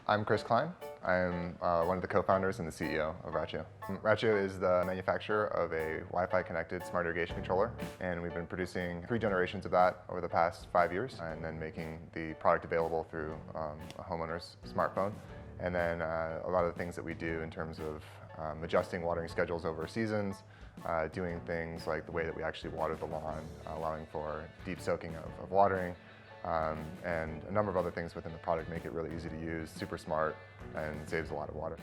I'm Chris Klein. I'm one of the co-founders and the CEO of Rachio. Rachio is the manufacturer of a Wi-Fi connected smart irrigation controller, and we've been producing 3 generations of that over the past 5 years, and then making the product available through a homeowner's smartphone. And then a lot of the things that we do in terms of adjusting watering schedules over seasons, doing things like the way that we actually water the lawn, allowing for deep soaking of watering, and a number of other things within the product make it really easy to use, super smart, and saves a lot of water.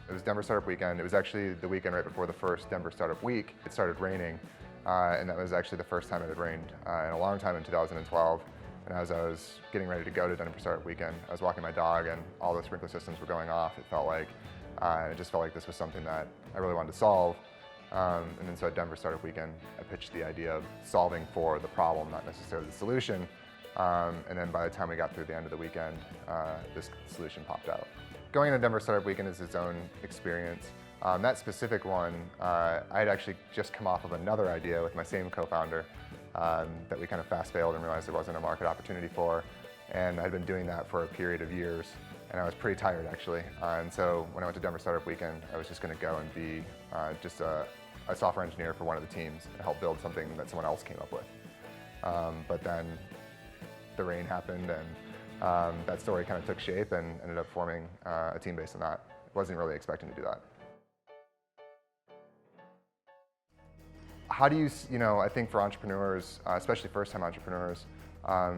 It was Denver Startup Weekend. It was actually the weekend right before the first Denver Startup Week. It started raining, and that was actually the first time it had rained in a long time in 2012. And as I was getting ready to go to Denver Startup Weekend, I was walking my dog and all the sprinkler systems were going off. It just felt like this was something that I really wanted to solve. And then so at Denver Startup Weekend, I pitched the idea of solving for the problem, not necessarily the solution. And then by the time we got through the end of the weekend, this solution popped out. Going into Denver Startup Weekend is its own experience. That specific one, I had actually just come off of another idea with my same co-founder that we kind of fast failed and realized there wasn't a market opportunity for. And I'd been doing that for a period of years, and I was pretty tired actually. And so when I went to Denver Startup Weekend, I was just going to go and be just a software engineer for one of the teams and help build something that someone else came up with. But then the rain happened, and that story kind of took shape and ended up forming a team based on that. Wasn't really expecting to do that. How do I think for entrepreneurs, especially first-time entrepreneurs,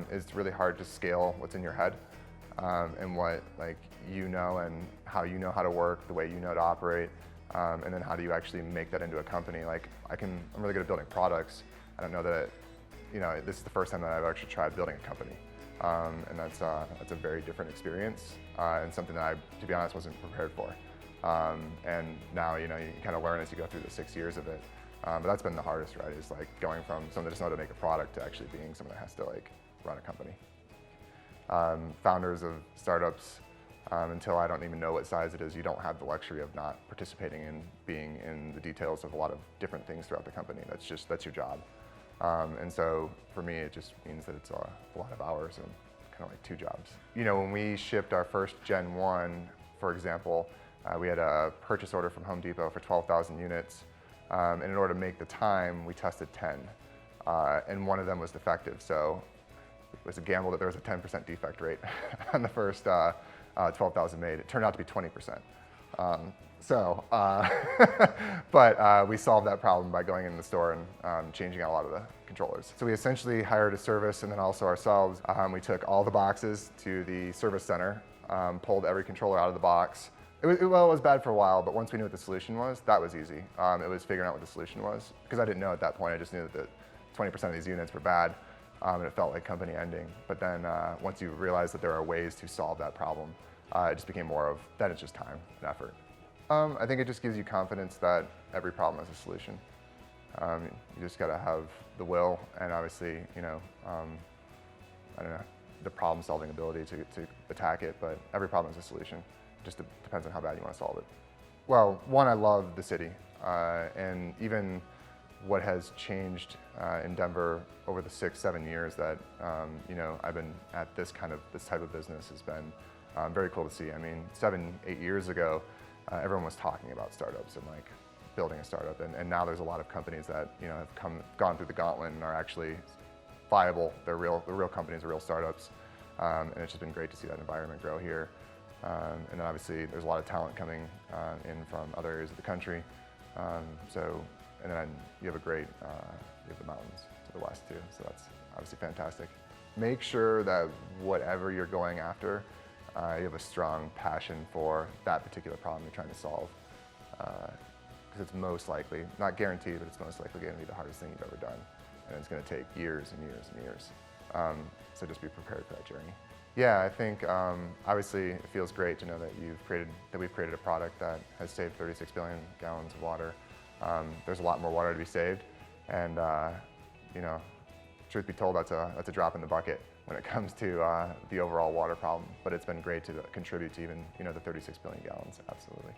it's really hard to scale what's in your head and what and how you know how to work, the way you know to operate, and then how do you actually make that into a company. I'm really good at building products. I don't know that this is the first time that I've actually tried building a company, and that's a very different experience and something that I, to be honest, wasn't prepared for. And now you kind of learn as you go through the 6 years of it. But that's been the hardest, right? Is going from someone that just knows how to make a product to actually being someone that has to run a company. Founders of startups, until I don't even know what size it is, you don't have the luxury of not participating in being in the details of a lot of different things throughout the company. That's your job. And so for me, it just means that it's a lot of hours and kind of like 2 jobs. When we shipped our first Gen 1, for example, we had a purchase order from Home Depot for 12,000 units. And in order to make the time, we tested 10. And one of them was defective. So it was a gamble that there was a 10% defect rate on the first 12,000 made. It turned out to be 20%. But we solved that problem by going in the store and changing out a lot of the controllers. So we essentially hired a service and then also ourselves. We took all the boxes to the service center, pulled every controller out of the box. It was bad for a while, but once we knew what the solution was, that was easy. It was figuring out what the solution was, because I didn't know at that point. I just knew that 20% of these units were bad, and it felt like company ending. But then once you realize that there are ways to solve that problem, it just became more of, then it's just time and effort. I think it just gives you confidence that every problem has a solution. You just got to have the will and obviously, I don't know, the problem-solving ability to attack it, but every problem has a solution. Just depends on how bad you want to solve it. Well, one, I love the city, and even what has changed in Denver over the 6-7 years that I've been at this type of businthis has been very cool to see. I mean, 7-8 years ago, everyone was talking about startups and building a startup, and now there's a lot of companies that have gone through the gauntlet and are actually viable. They're real companies, they're real startups, and it's just been great to see that environment grow here. And then obviously there's a lot of talent coming in from other areas of the country. And then you have you have the mountains to the west too, so that's obviously fantastic. Make sure that whatever you're going after, you have a strong passion for that particular problem you're trying to solve. Because it's most likely, not guaranteed, but it's most likely going to be the hardest thing you've ever done. And it's going to take years and years and years. So just be prepared for that journey. Yeah, I think obviously it feels great to know that we've created a product that has saved 36 billion gallons of water. There's a lot more water to be saved, and truth be told, that's a drop in the bucket when it comes to the overall water problem. But it's been great to contribute to even the 36 billion gallons. Absolutely.